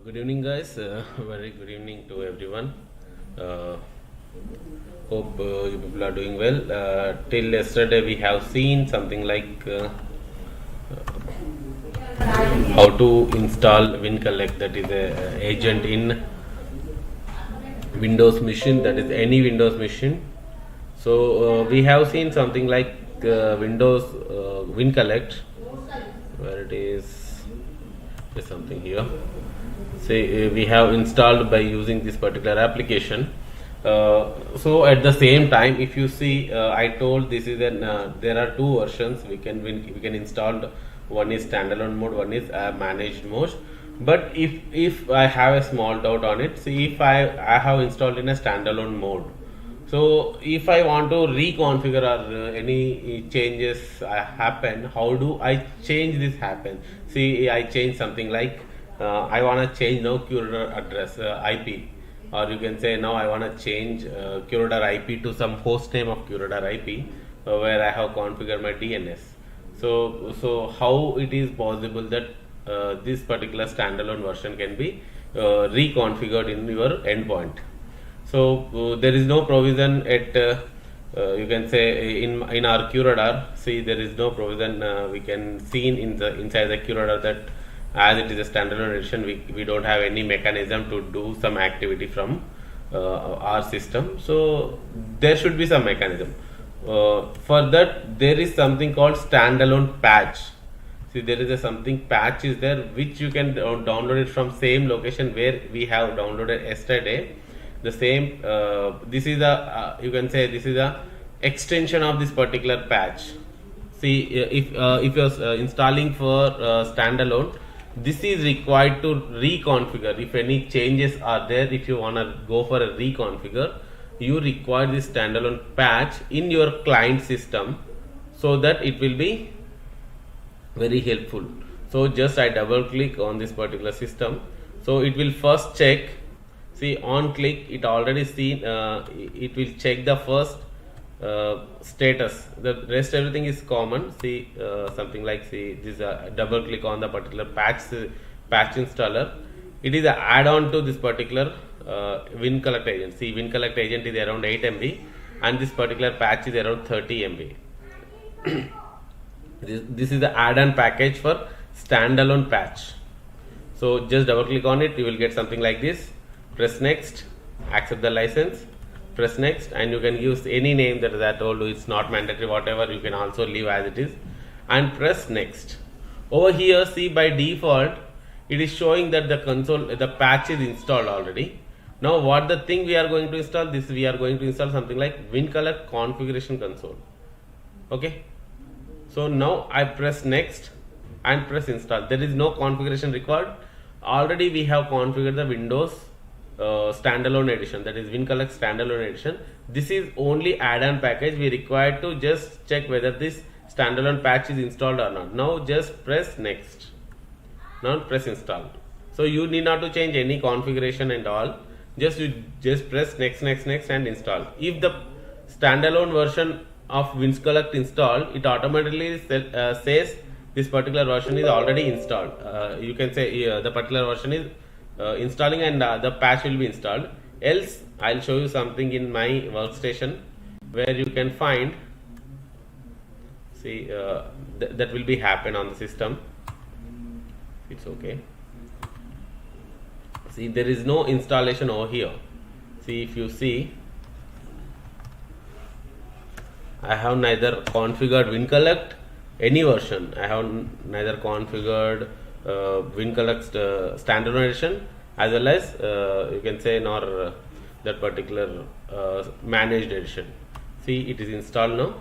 Good evening, guys. Very good evening to everyone. Uh, hope you people are doing well. Till yesterday, we have seen something like how to install WinCollect, that is a agent in Windows machine, that is any Windows machine. So we have seen something like Windows WinCollect, where it is. There's something here. Say we have installed by using this particular application. So at the same time, if you see, I told this is an there are two versions we can install. One is standalone mode, one is managed mode. But if I have a small doubt on it, see, if I have installed in a standalone mode, so if I want to reconfigure or any changes happen, how do I change this happen? See, I change something like I want to change now Curator address IP, or you can say now I want to change Curator IP to some host name of Curator IP where I have configured my DNS. So how it is possible that this particular standalone version can be reconfigured in your endpoint? So there is no provision at you can say in our QRadar. See, there is no provision we can see in the inside the QRadar that as it is a standalone edition, we don't have any mechanism to do some activity from our system. So there should be some mechanism. For that, there is something called standalone patch. See, there is a something patch is there which you can download it from same location where we have downloaded yesterday. The same this is a you can say this is a extension of this particular patch. See, if you're installing for standalone, this is required to reconfigure. If any changes are there, if you wanna go for a reconfigure, you require this standalone patch in your client system, so that it will be very helpful. So just I double click on this particular system, so it will first check. See, on click it already seen it will check the first status. The rest everything is common. See, something like, see, this double click on the particular patch installer. It is an add-on to this particular WinCollect agent. See, WinCollect agent is around 8 MB and this particular patch is around 30 MB. This is the add-on package for standalone patch. So just double click on it, you will get something like this. Press next, accept the license, press next, and you can use any name that I told you. It's not mandatory, whatever, you can also leave as it is, and press next. Over here, see, by default it is showing that the console, the patch is installed already. Now what the thing we are going to install, this we are going to install something like WinCollect configuration console. Okay, so now I press next and press install. There is no configuration required. Already we have configured the Windows standalone edition, that is WinCollect standalone edition. This is only add-on package. We require to just check whether this standalone patch is installed or not. Now just press next. Now press install. So you need not to change any configuration and all. Just press next and install. If the standalone version of WinCollect installed, it automatically says this particular version is already installed. You can say the particular version is installing and the patch will be installed. Else I'll show you something in my workstation where you can find, see, that will be happen on the system. It's okay. See, there is no installation over here. See, if you see, I have neither configured WinCollect any version. I have neither configured WinCollect standalone edition as well as you can say nor that particular managed edition. See, it is installed now.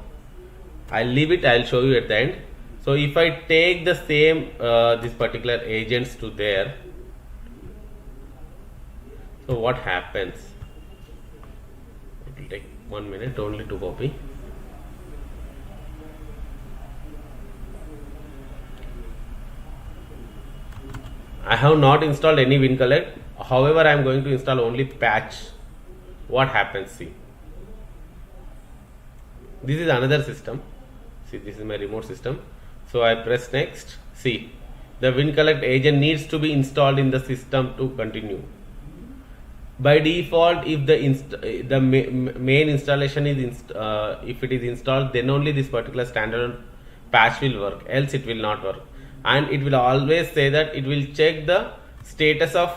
I'll leave it, I'll show you at the end. So if I take the same this particular agents to there, so what happens? It will take 1 minute only to copy. I have not installed any WinCollect. However, I am going to install only patch. What happens? See, this is another system. See, this is my remote system. So I press next. See, the WinCollect agent needs to be installed in the system to continue. By default, if the main installation is if it is installed, then only this particular standalone patch will work, else it will not work. And it will always say that it will check the status of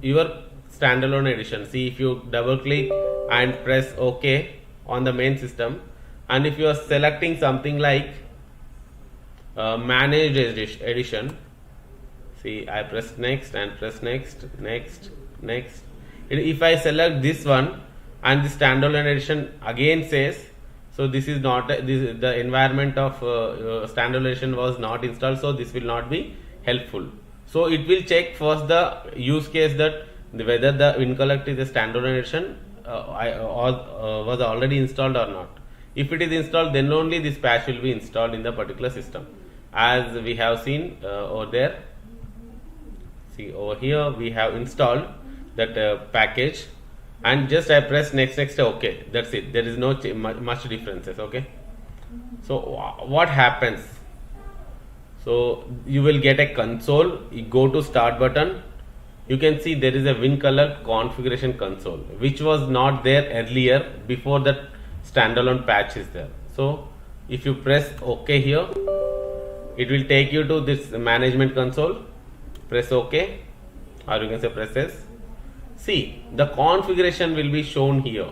your standalone edition. See, if you double click and press OK on the main system, and if you are selecting something like managed edition, see, I press next and press next. If I select this one and the standalone edition again says, so this is not the environment of standalone edition was not installed, so this will not be helpful. So it will check first the use case that whether the WinCollect is a standalone edition was already installed or not. If it is installed, then only this patch will be installed in the particular system, as we have seen over there. See, over here we have installed that package, and just I press next, OK. That's it. There is no much differences. Okay. So what happens? So you will get a console. You go to start button. You can see there is a WinCollect configuration console, which was not there earlier before that standalone patch is there. So if you press OK here, it will take you to this management console. Press OK, or you can say press S. See, the configuration will be shown here,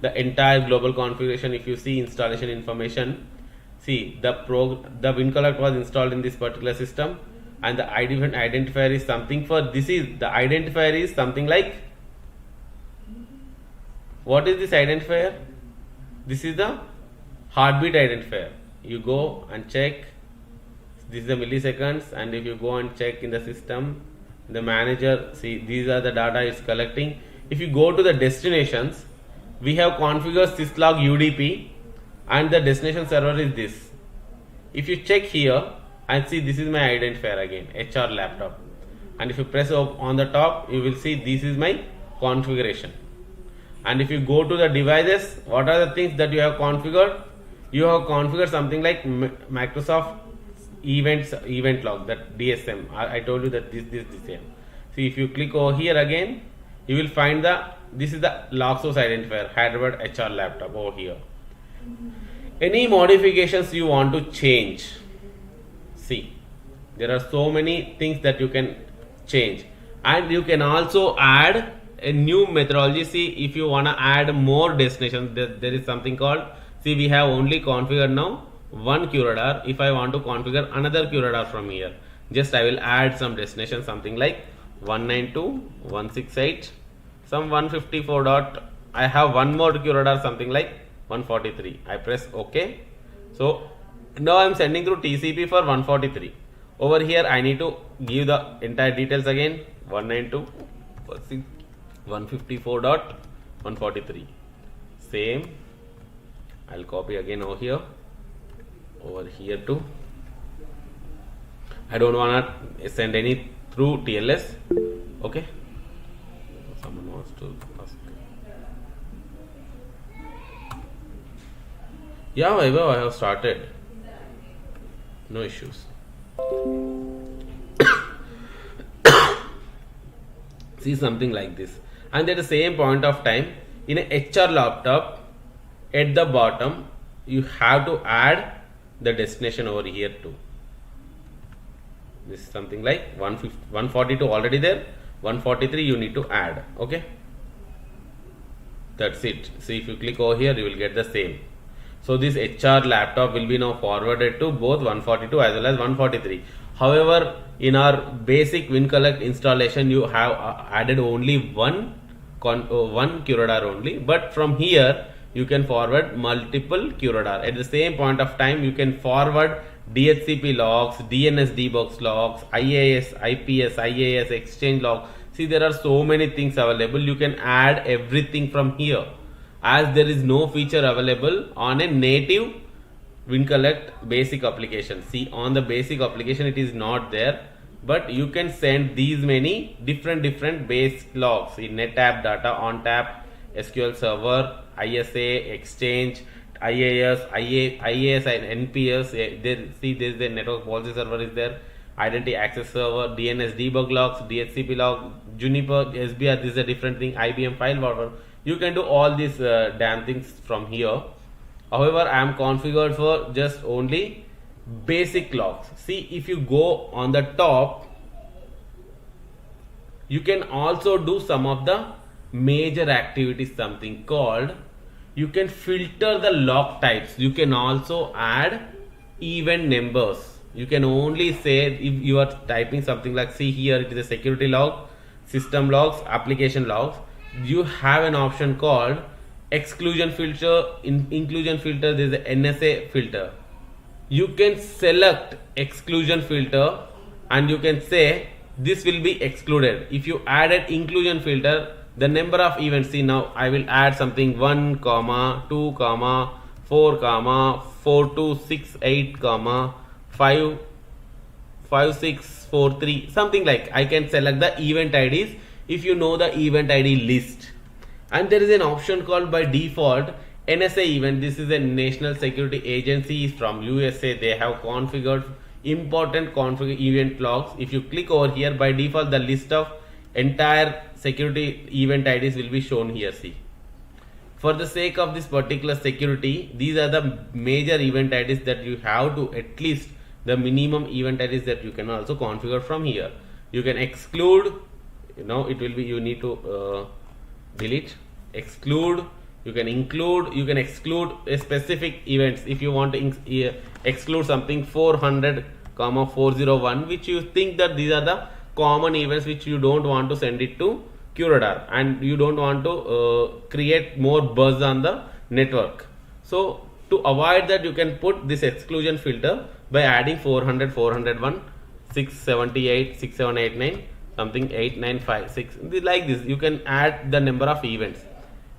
the entire global configuration. If you see installation information, see the WinCollect was installed in this particular system, and the identifier is something for this is the identifier is something like, what is this identifier? This is the heartbeat identifier. You go and check, this is the milliseconds, and if you go and check in the system, the manager, see, these are the data it's collecting. If you go to the destinations, we have configured syslog UDP, and the destination server is this. If you check here and see, this is my identifier again, HR laptop, and if you press on the top, you will see this is my configuration. And if you go to the devices, what are the things that you have configured? You have configured something like Microsoft event log, that DSM. I told you that this same. See, if you click over here again, you will find this is the log source identifier, Hyderabad HR laptop over here. Any modifications you want to change, see, there are so many things that you can change, and you can also add a new methodology. See, if you want to add more destinations, there is something called, see, we have only configured now one QRadar. If I want to configure another QRadar from here, just I will add some destination, something like 192.168, some 154. I have one more QRadar, something like 143. I press OK. So now I am sending through TCP for 143. Over here I need to give the entire details again, 192.154.143. Same. I'll copy again over here too. I don't want to send any through TLS. Okay. Someone wants to ask. Yeah, Vaibhav, I have started. No issues. See, something like this. And at the same point of time, in a HR laptop, at the bottom, you have to add the destination over here too. This is something like 142 already there, 143 you need to add. Okay, that's it. See, if you click over here, you will get the same. So this HR laptop will be now forwarded to both 142 as well as 143. However, in our basic WinCollect installation, you have added only one QRadar only, but from here you can forward multiple QRadar. At the same point of time, you can forward DHCP logs, DNS debug logs, IAS, IPS, IAS, exchange log. See, there are so many things available. You can add everything from here, as there is no feature available on a native WinCollect basic application. See, on the basic application it is not there, but you can send these many different base logs in NetApp, data ONTAP, SQL Server, ISA, Exchange, IAS, IAS and NPS. See, there is a network policy server is there. identity access server, DNS debug logs, DHCP log, Juniper, SBR, this is a different thing, IBM file forward. You can do all these damn things from here. However, I am configured for just only basic logs. See, if you go on the top, you can also do some of the major activities, something called, you can filter the log types. You can also add event numbers. You can only say if you are typing something like, see here it is a security log, system logs, application logs. You have an option called exclusion filter, inclusion filter, there is a NSA filter. You can select exclusion filter and you can say this will be excluded. If you added inclusion filter, the number of events, see now I will add something 1, 2, 4, 4268, 5, 5643, something like. I can select the event IDs if you know the event ID list. And there is an option called by default NSA event. This is a national security agency from USA. They have configured important config event logs. If you click over here, by default the list of entire security event IDs will be shown here. See, for the sake of this particular security, these are the major event IDs that you have to, at least the minimum event IDs that you can also configure from here. You can exclude, it will be, you need to delete, exclude, you can include, you can exclude a specific events. If you want to exclude something 400, 401, which you think that these are the common events which you don't want to send it to QRadar, and you don't want to create more buzz on the network. So to avoid that, you can put this exclusion filter by adding 400, 401, 678, 6789, something 8956, like this. You can add the number of events.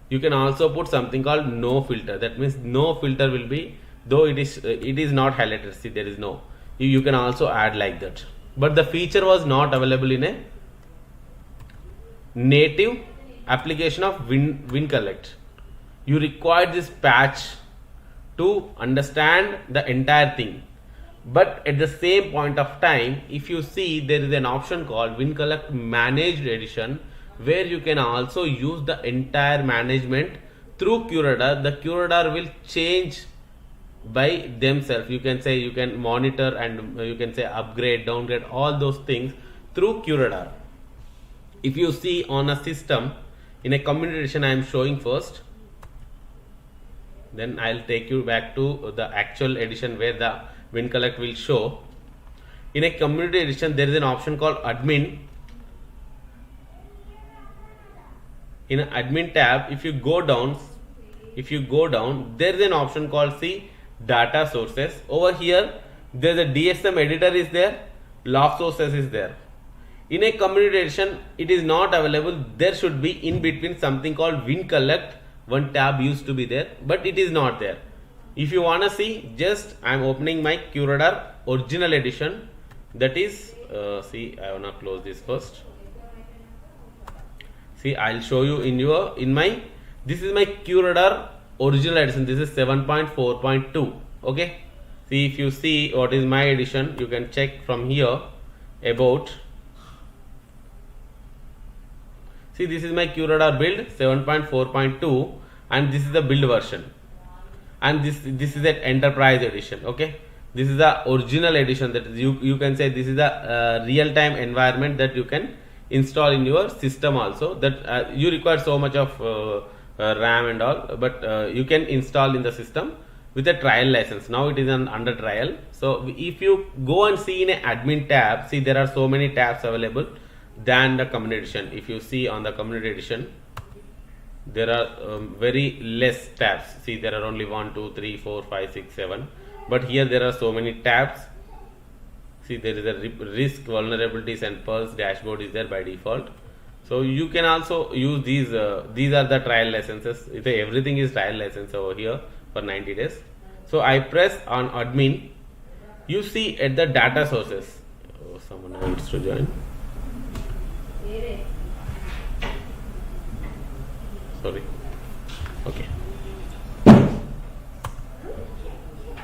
You can also put something called no filter. That means no filter will be, though it is not highlighted. See, there is no. You can also add like that. But the feature was not available in a native application of WinCollect. You require this patch to understand the entire thing. But at the same point of time, if you see, there is an option called WinCollect Managed Edition, where you can also use the entire management through QRadar. The QRadar will change by themselves. You can say, you can monitor and you can say upgrade, downgrade, all those things through QRadar. If you see on a system, in a community edition I am showing first, then I'll take you back to the actual edition where the WinCollect will show. In a community edition, there is an option called admin. In an admin tab, if you go down, there is an option called see data sources. Over here, there is a DSM editor is there, log sources is there. In a community edition, it is not available. There should be in between something called WinCollect. One tab used to be there, but it is not there. If you wanna see, just I am opening my QRadar original edition. That is, see, I wanna close this first. See, I'll show you this is my QRadar original edition. This is 7.4.2. Okay. See, if you see what is my edition, you can check from here about. See, this is my QRadar build 7.4.2 and this is the build version. And this is an enterprise edition. Okay, this is the original edition. That is, you can say this is the real-time environment that you can install in your system also. That you require so much of RAM and all, but you can install in the system with a trial license. Now it is under trial. So if you go and see in a admin tab, see there are so many tabs available than the community edition. If you see on the community edition, there are very less tabs. See, there are only 1, 2, 3, 4, 5, 6, 7. But here there are so many tabs. See, there is a risk, vulnerabilities and Pulse dashboard is there by default. So you can also use these. These are the trial licenses. Everything is trial license over here for 90 days. So I press on admin. You see at the data sources. Oh, someone wants to join. Sorry. Okay.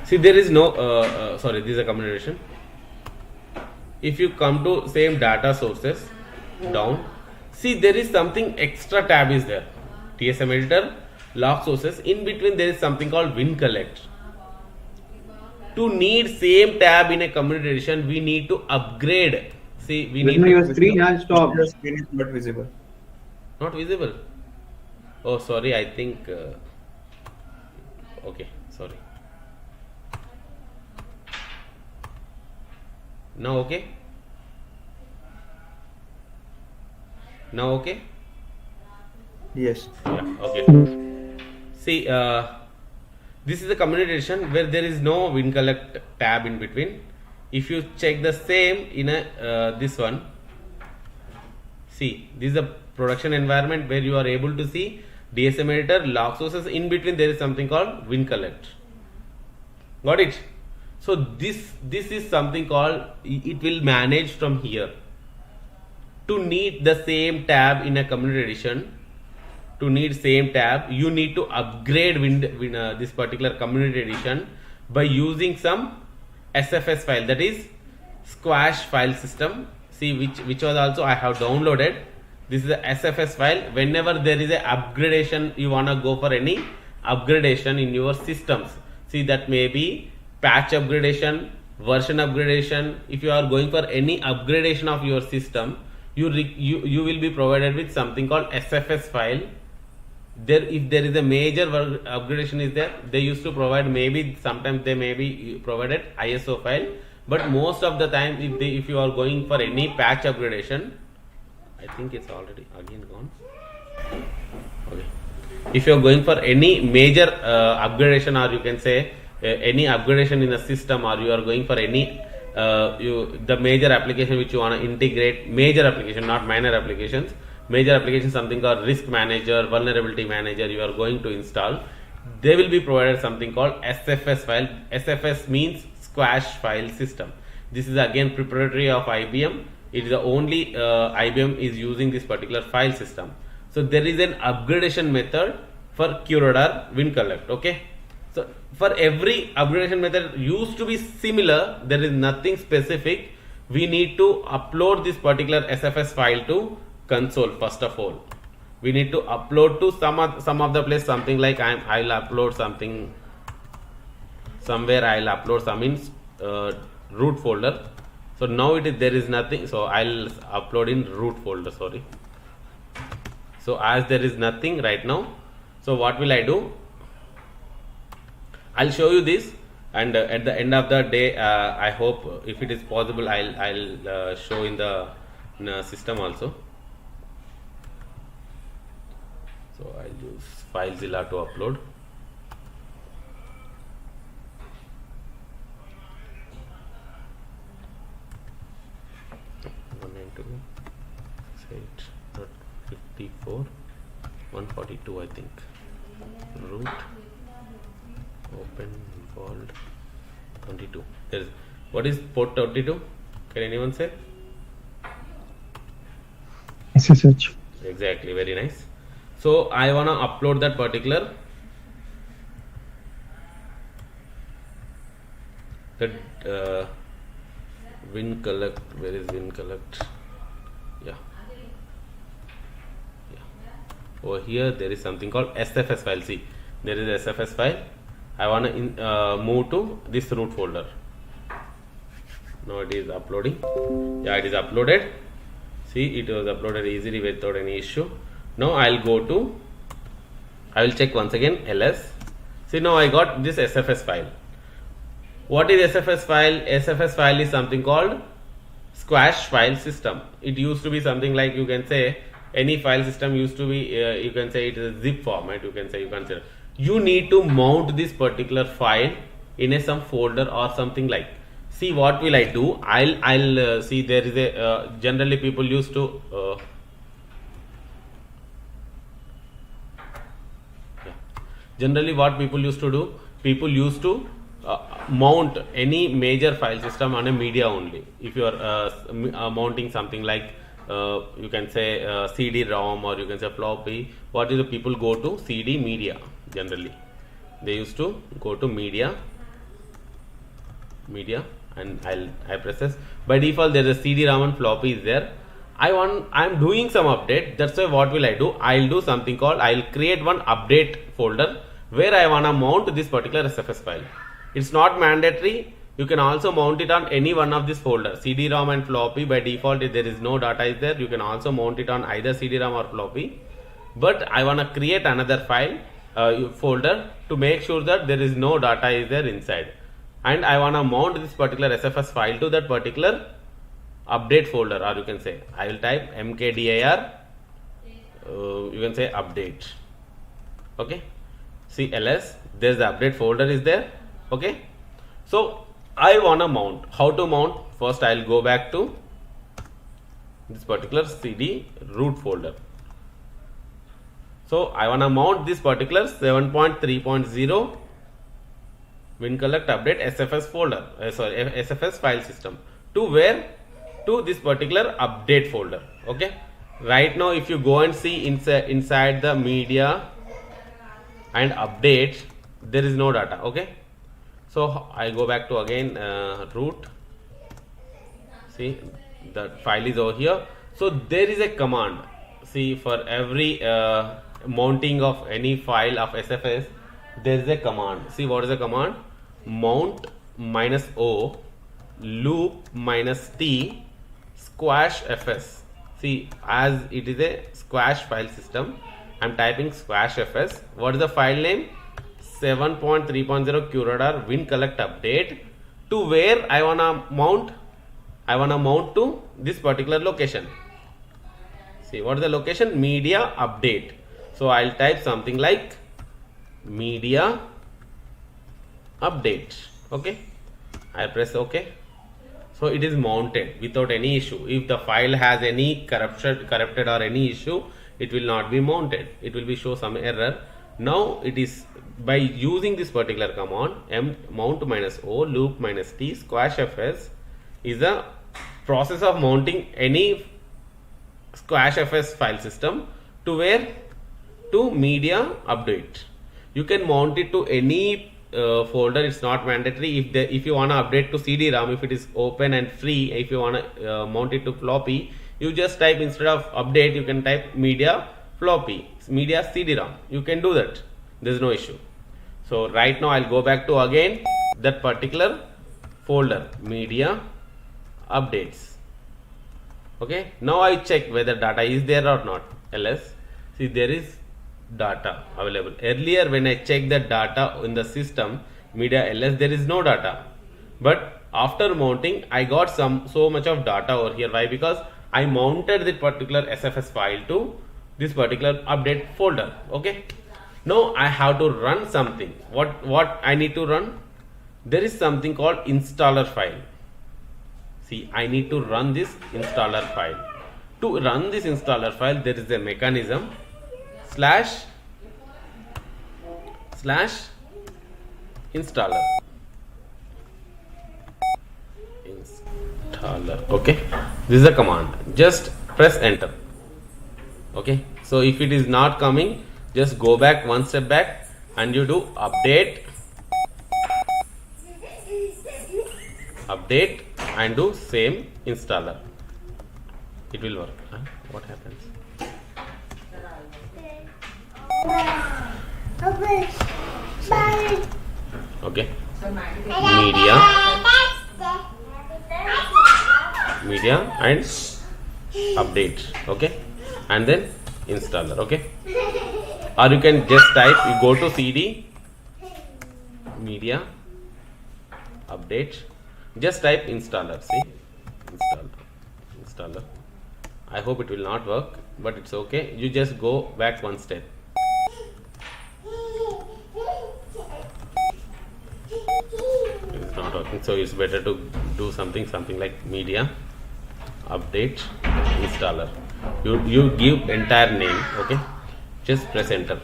See, there is no. Sorry, this is a communication. if you come to same data sources down, see there is something extra tab is there, TSM editor, log sources. In between there is something called WinCollect. To need same tab in a community edition, we need to upgrade. See, we need When to, your screen has stopped. Your screen is not visible. not visible. Oh, sorry, I think okay, sorry. Now okay. Now okay. Yes. Yeah, okay. See, this is the community edition where there is no WinCollect tab in between. If you check the same in a this one, see, this is a production environment where you are able to see DSM editor, log sources. In between there is something called WinCollect. Got it? So this is something called, it will manage from here. To need the same tab in a community edition, to need same tab, you need to upgrade this particular community edition by using some SFS file, that is squash file system. See, which was also I have downloaded. This is the SFS file. Whenever there is a upgradation, you wanna go for any upgradation in your systems. See, that may be patch upgradation, version upgradation. If you are going for any upgradation of your system, you will be provided with something called SFS file. There, if there is a major upgradation is there, they used to provide, maybe sometimes they may be provided ISO file, but most of the time if you are going for any patch upgradation, I think it's already again gone. Okay. If you are going for any major upgradation, or you can say any upgradation in the system, or you are going for any the major application which you want to integrate, major application, not minor applications, major application, something called risk manager, vulnerability manager, you are going to install, they will be provided something called SFS file. SFS means squash file system. This is again proprietary of IBM. It is the only IBM is using this particular file system. So there is an upgradation method for QRadar WinCollect. Okay, so for every upgradation method used to be similar, there is nothing specific. We need to upload this particular SFS file to console. First of all, we need to upload to some of the place, something like I'll upload something somewhere. I'll upload some in root folder. So now there is nothing, so I'll upload in root folder. Sorry. So as there is nothing right now, so what will I do? I'll show you this, and at the end of the day, I hope if it is possible, I'll show in the system also. So I'll use FileZilla to upload. Say it, not 54, 142, I think. Root, open, involved, 22. There is, what is port 22? Can anyone say? SSH. Exactly, very nice. So I wanna upload that particular WinCollect. Where is WinCollect? Yeah. Over here there is something called SFS file. See, there is a SFS file. I wanna move to this root folder. Now it is uploading. Yeah, it is uploaded. See, it was uploaded easily without any issue. Now I will check once again ls. See, now I got this SFS file. What is SFS file? SFS file is something called squash file system. It used to be something like, you can say, any file system used to be, you can say it is a zip format, you can say, you consider. You need to mount this particular file in some folder or something like. See, what will I do? I'll see, there is a generally people used to generally what people used to do, people used to mount any major file system on a media only. If you are mounting something like you can say CD-ROM, or you can say floppy, what is the people go to CD media. Generally they used to go to media, and I press this. By default there is a CD-ROM and floppy is there. I'm doing some update. That's why what will I do? I'll do something called, I'll create one update folder where I wanna mount this particular SFS file. It's not mandatory. You can also mount it on any one of this folder. CD-ROM and floppy, by default if there is no data is there, you can also mount it on either CD-ROM or floppy. But I wanna create another file folder to make sure that there is no data is there inside, and I wanna mount this particular SFS file to that particular update folder, or you can say I will type mkdir, you can say update. Okay, see ls, there's the update folder is there. Okay, so I wanna mount. How to mount? First I'll go back to this particular CD root folder. So I wanna mount this particular 7.3.0 WinCollect update SFS folder, SFS file system to where? To this particular update folder. Okay, right now if you go and see inside the media and update, there is no data. Okay, so I go back to again root. See, the file is over here. So there is a command. See, for every mounting of any file of SFS, there is a command. See, what is the command? Mount -o loop -t squash fs. See, as it is a squash file system, I'm typing squash fs. What is the file name? 7.3.0 QRadar WinCollect update. To where I wanna mount? I wanna mount to this particular location. See, what is the location? Media update. So I'll type something like media update. Okay, I press OK. So it is mounted without any issue. If the file has any corrupted or any issue, it will not be mounted. It will be show some error. Now it is by using this particular command mount -o loop -t squash fs is the process of mounting any squash fs file system to where? To media update. You can mount it to any folder. It's not mandatory. If you want to update to CD-ROM, if it is open and free, if you want to mount it to floppy, you just type, instead of update, you can type media floppy, media CD-ROM. You can do that. There's no issue. So right now I'll go back to again that particular folder, media updates. Okay, now I check whether data is there or not. ls, see, there is data available. Earlier when I checked the data in the system media ls, there is no data, but after mounting I got so much of data over here. Why? Because I mounted that particular SFS file to this particular update folder. Okay, now I have to run something. What I need to run? There is something called installer file. See, I need to run this installer file. To run this installer file, there is a mechanism slash installer. Okay, this is the command. Just press enter. Okay, so if it is not coming, just go back one step back and you do update and do same installer. It will work. What happens? Okay, media and update. Okay, and then installer. Okay, or you can just type, you go to CD media update, just type installer. See, installer. I hope it will not work, but it's okay. You just go back one step. It's not working, so it's better to do something like media update installer. You give entire name. Okay, just press enter.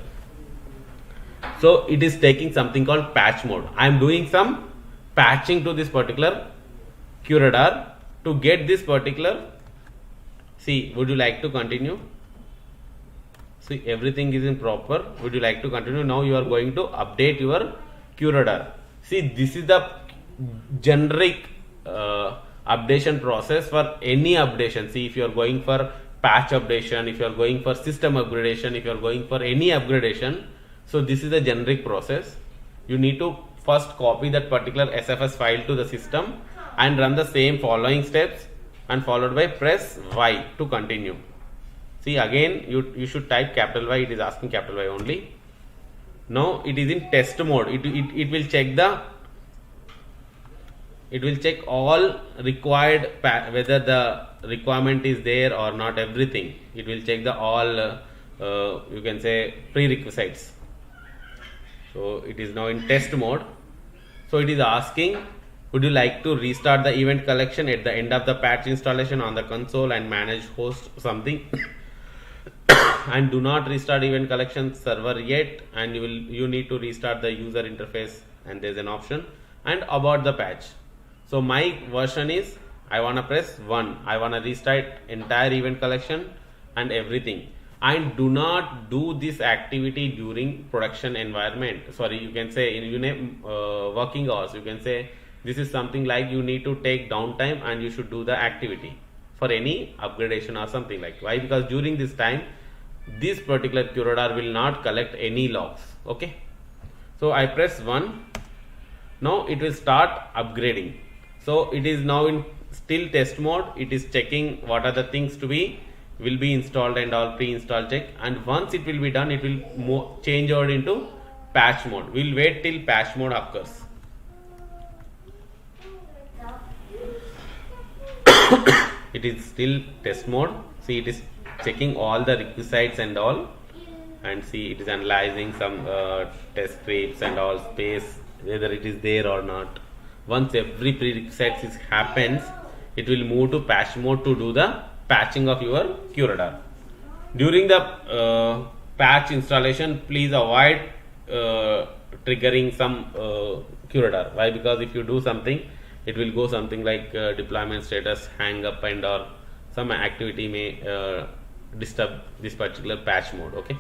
So it is taking something called patch mode. I am doing some patching to this particular QRadar to get this particular. See, would you like to continue? See, everything is in proper. Would you like to continue? Now you are going to update your QRadar. See, this is the generic updation process for any updation. See, if you are going for patch updation, if you are going for system upgradation, if you are going for any upgradation, so this is a generic process. You need to first copy that particular SFS file to the system and run the same following steps, and followed by press Y to continue. See, again you should type capital Y. It is asking capital Y only. Now it is in test mode. It will check all required whether the requirement is there or not, everything. It will check the all you can say prerequisites. So it is now in test mode. So it is asking, would you like to restart the event collection at the end of the patch installation on the console and manage host something and do not restart event collection server yet, and you need to restart the user interface, and there is an option, and about the patch. So my version is, I want to press 1. I want to restart entire event collection and everything, and do not do this activity during production environment. Sorry, you can say in working hours. You can say this is something like you need to take downtime and you should do the activity for any upgradation or something like. Why? Because during this time this particular QRadar will not collect any logs. Okay, so I press 1. Now it will start upgrading. So it is now in still test mode. It is checking what are the things will be installed and all pre-install check, and once it will be done, it will change over into patch mode. We will wait till patch mode occurs. It is still test mode. See, it is checking all the requisites and all, and see, it is analyzing some test scripts and all space, whether it is there or not. Once every prerequisite happens, it will move to patch mode to do the patching of your QRadar. During the patch installation, please avoid triggering some QRadar. Why? Because if you do something, it will go something like deployment status, hang up, and or some activity may disturb this particular patch mode. Okay,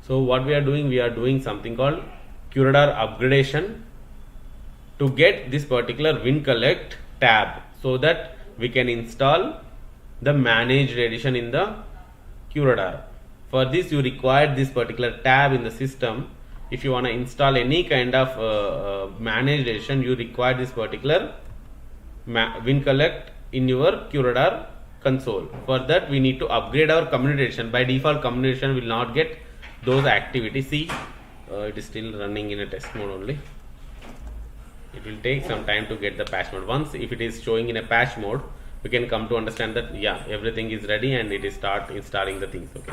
so what we are doing something called QRadar upgradation to get this particular WinCollect tab, so that we can install the managed edition in the QRadar. For this, you require this particular tab in the system. If you want to install any kind of managed edition, you require this particular WinCollect in your QRadar console. For that, we need to upgrade our community edition. By default, community edition will not get those activities. See, it is still running in a test mode only. It will take some time to get the patch mode. Once if it is showing in a patch mode, we can come to understand that yeah, everything is ready and it is start installing the things. Okay.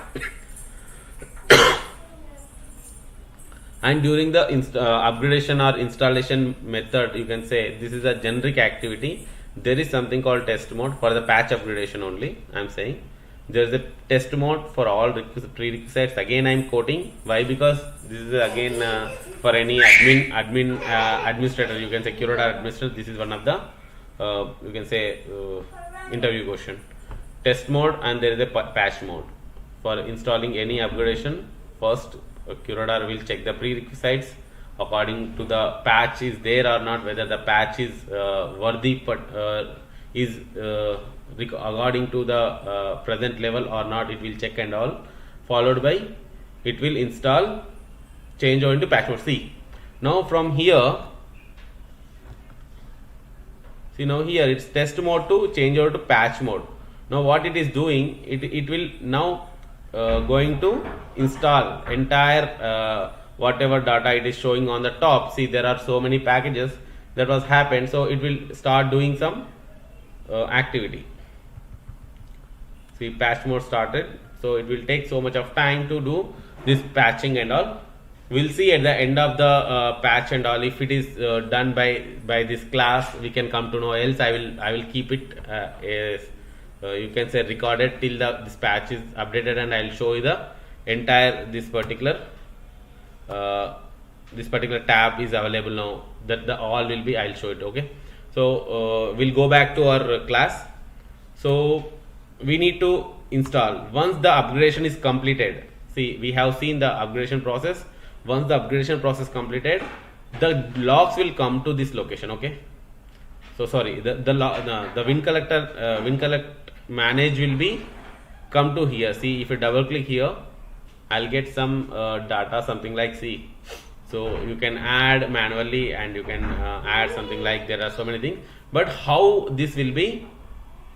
And during the upgradation or installation method, you can say this is a generic activity. There is something called test mode for the patch upgradation only. I am saying there is a test mode for all prerequisites. Again, I am quoting. Why? Because this is again for any administrator. You can say QRadar administrator. This is one of the you can say interview question. Test mode, and there is a patch mode for installing any upgradation. First, QRadar will check the prerequisites according to the patch is there or not, whether the patch is worthy, but is according to the present level or not. It will check and all, followed by it will install, change over into patch mode. See, now from here, see, now here it's test mode to change over to patch mode. Now what it is doing, it will now going to install entire whatever data it is showing on the top. See, there are so many packages that was happened, so it will start doing some activity. See, patch mode started, so it will take so much of time to do this patching and all. We'll see at the end of the patch and all, if it is done by this class, we can come to know. Else I will keep it as you can say recorded till this patch is updated, and I'll show you the entire this particular tab is available now. That the all will be, I'll show it. Okay, So we'll go back to our class. So we need to install once the upgradation is completed. See, we have seen the upgradation process. Once the upgradation process completed, the logs will come to this location. Okay. So sorry, the win collector win collect manage will be come to here. See, if you double click here, I'll get some data, something like C. So you can add manually, and you can add something like, there are so many things. But how this will be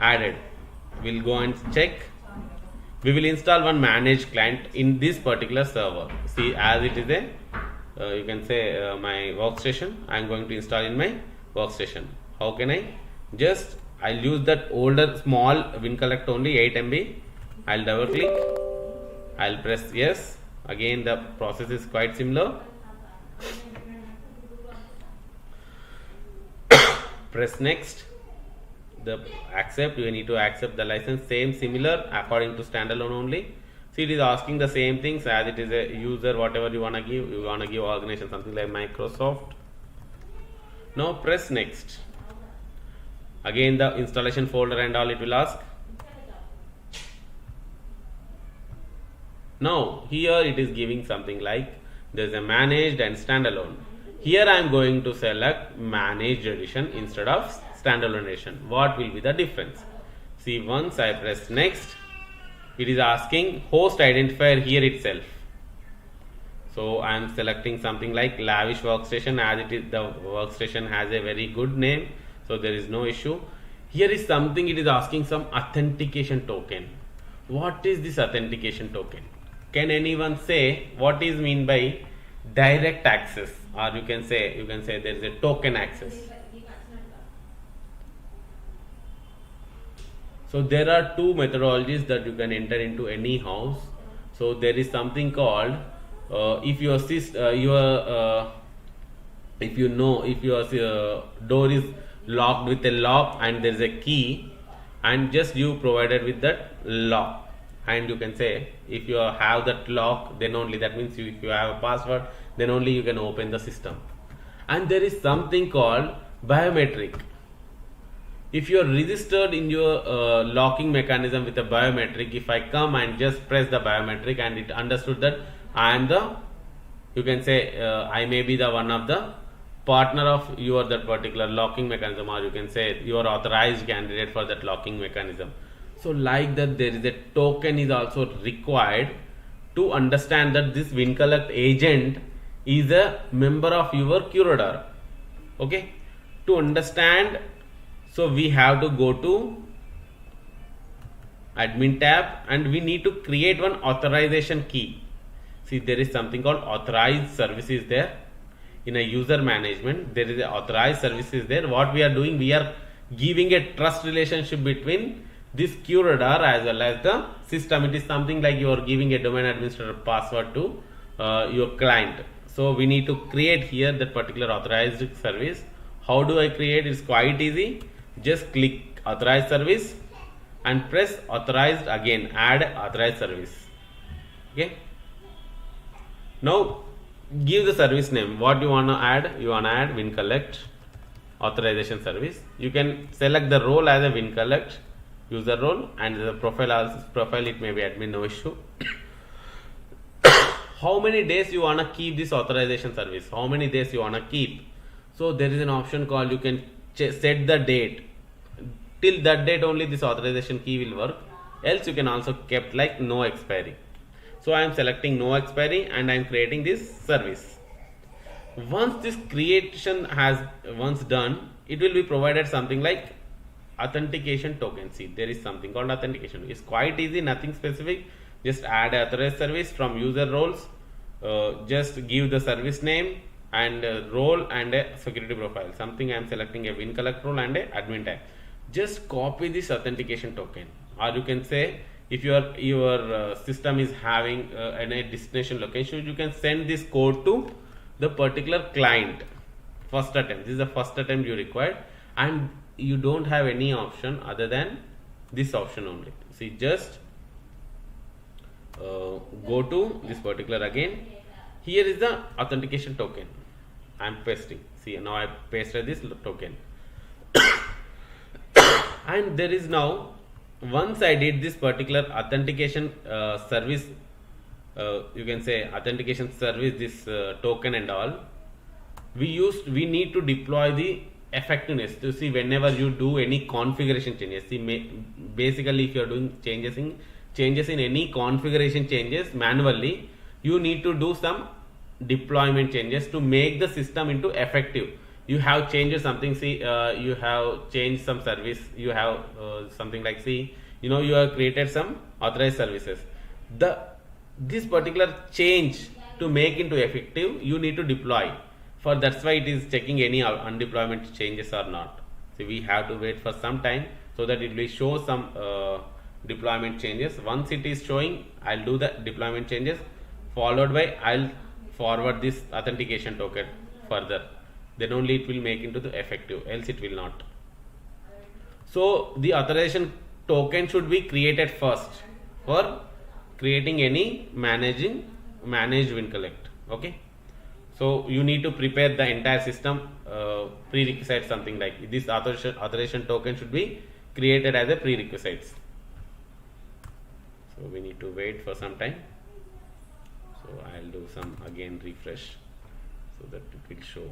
added, we'll go and check. We will install one managed client in this particular server. See, as it is a you can say my workstation, I am going to install in my workstation. How can I? Just I'll use that older small WinCollect only 8 MB. I'll double click, I'll press yes. Again the process is quite similar. Press next. The accept, you need to accept the license, same similar according to standalone only. See, it is asking the same things as it is a user, whatever you wanna give. You wanna give organization something like Microsoft. Now press next. Again the installation folder and all it will ask. Now here it is giving something like there is a managed and standalone. Here I am going to select managed edition instead of standalone edition. What will be the difference? See, once I press next, it is asking host identifier here itself. So I am selecting something like lavish workstation, as it is the workstation has a very good name, so there is no issue. Here is something, it is asking some authentication token. What is this authentication token? Can anyone say what is mean by direct access, or you can say there is a token access? So there are two methodologies that you can enter into any house. So there is something called if your door is locked with a lock and there is a key, and just you provided with that lock, and you can say if you have that lock, then only, that means if you have a password, then only you can open the system. And there is something called biometric. If you are registered in your locking mechanism with a biometric, if I come and just press the biometric and it understood that I am the, you can say I may be the one of the partner of your that particular locking mechanism, or you can say you are authorized candidate for that locking mechanism. So like that, there is a token is also required to understand that this WinCollect agent is a member of your curator. Okay, to understand, so we have to go to admin tab and we need to create one authorization key. See, there is something called authorized services there. In a user management, there is a authorized services there. What we are doing, we are giving a trust relationship between this curator as well as the system. It is something like you are giving a domain administrator password to your client. So we need to create here that particular authorized service. How do I create? It's quite easy. Just click authorized service and press authorized again, add authorized service. Okay, now give the service name. What you want to add? You want to add WinCollect authorization service. You can select the role as a WinCollect user role, and the profile as profile, it may be admin, no issue. How many days you want to keep this authorization service? How many days you want to keep? So there is an option called, you can set the date. Till that date only this authorization key will work. Else you can also kept like no expiry. So I am selecting no expiry and I am creating this service. Once this creation has once done, it will be provided something like authentication token. See, there is something called authentication. It's quite easy, nothing specific. Just add authorized service from user roles. Just give the service name and role and a security profile. Something I am selecting a WinCollect role and a admin tag. Just copy this authentication token, or you can say if your system is having a destination location, you can send this code to the particular client. First attempt, this is the first attempt you required, and you don't have any option other than this option only. See, just go to this particular again. Here is the authentication token. I am pasting. See, now I pasted this token. And there is now, once I did this particular authentication service, you can say authentication service, this token and all, we need to deploy the effectiveness to see whenever you do any configuration changes. See, basically if you are doing changes in any configuration changes manually, you need to do some deployment changes to make the system into effective. You have changed something, see, you have changed some service, you have something like, see, you know, you have created some authorized services. This particular change to make into effective, you need to deploy. For that's why it is checking any undeployment changes or not. So we have to wait for some time so that it will show some deployment changes. Once it is showing, I'll do the deployment changes, followed by I'll forward this authentication token further. Then only it will make into the effective, else it will not. So the authorization token should be created first for creating any managed WinCollect. Okay. So you need to prepare the entire system prerequisite, something like this authorization token should be created as a prerequisites. So we need to wait for some time. So I'll do some again refresh so that it will show.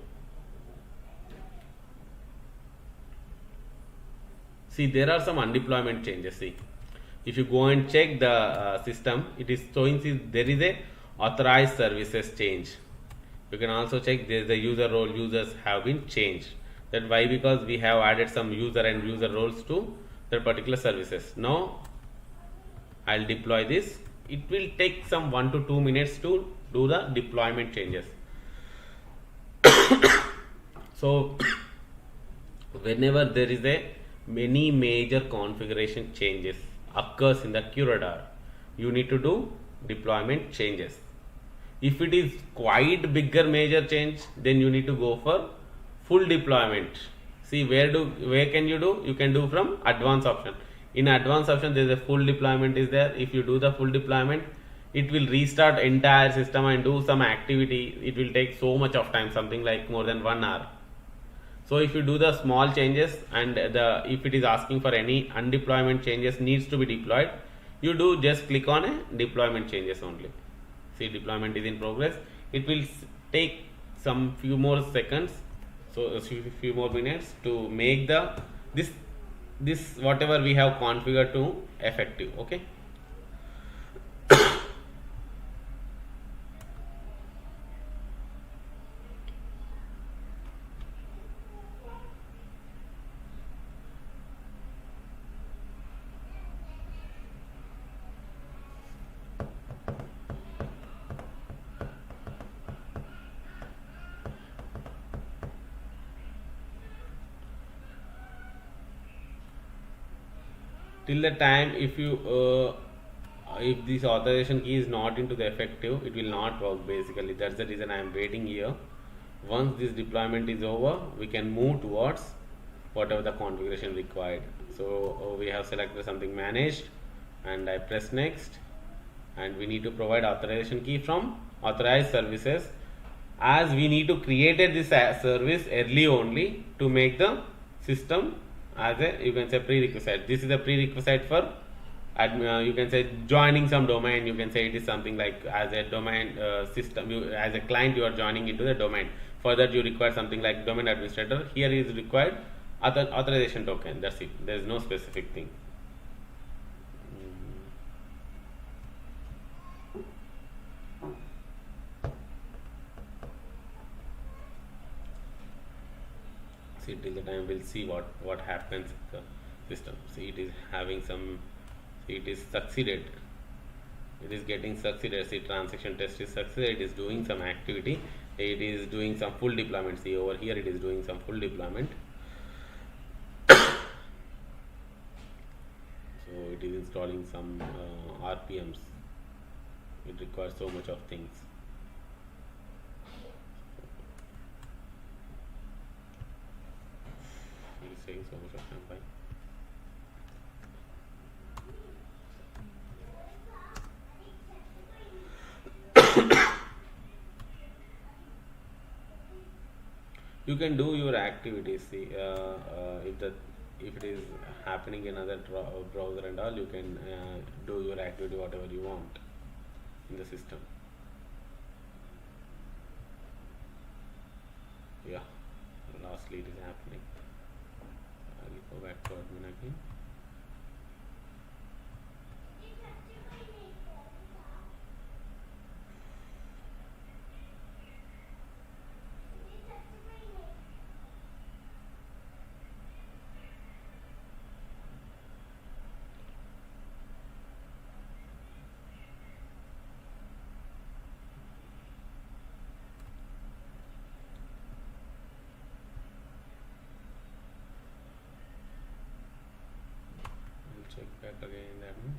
See, there are some undeployment changes. See, if you go and check the system, it is showing, see, there is a authorized services change. You can also check there the user role users have been changed. That why? Because we have added some user and user roles to that particular services. Now I'll deploy this. It will take some 1 to 2 minutes to do the deployment changes. So whenever there is many major configuration changes occurs in the QRadar, you need to do deployment changes. If it is quite bigger major change, then you need to go for full deployment. See, where can you do? You can do from advanced option. In advanced option, there is a full deployment is there. If you do the full deployment, it will restart entire system and do some activity. It will take so much of time, something like more than 1 hour. So if you do the small changes and if it is asking for any undeployment changes needs to be deployed, you do just click on a deployment changes only. See, deployment is in progress. It will take some few more seconds, so a few more minutes to make this whatever we have configured to effective. Okay. Till the time if this authorization key is not into the effective, it will not work. Basically, that's the reason I am waiting here. Once this deployment is over, we can move towards whatever the configuration required. So we have selected something managed, and I press next, and we need to provide authorization key from authorized services, as we need to create this service early only to make the system as a, you can say, prerequisite. This is a prerequisite for you can say joining some domain. You can say it is something like as a domain system, as a client you are joining into the domain. For that you require something like domain administrator. Here is required authorization token. That's it. There is no specific thing. See, till the time we'll see what happens with the system. See, it is having some, see, it is succeeded, it is getting succeeded. See, transaction test is succeeded, it is doing some activity, it is doing some full deployment. See, over here it is doing some full deployment. So it is installing some RPMs. It requires so much of things. Saying so much of time. Bye. You you can do your activities. See, if it is happening in other browser and all, you can do your activity whatever you want in the system. Yeah, lastly it is happening. I will go back to admin again. Check back again. That means,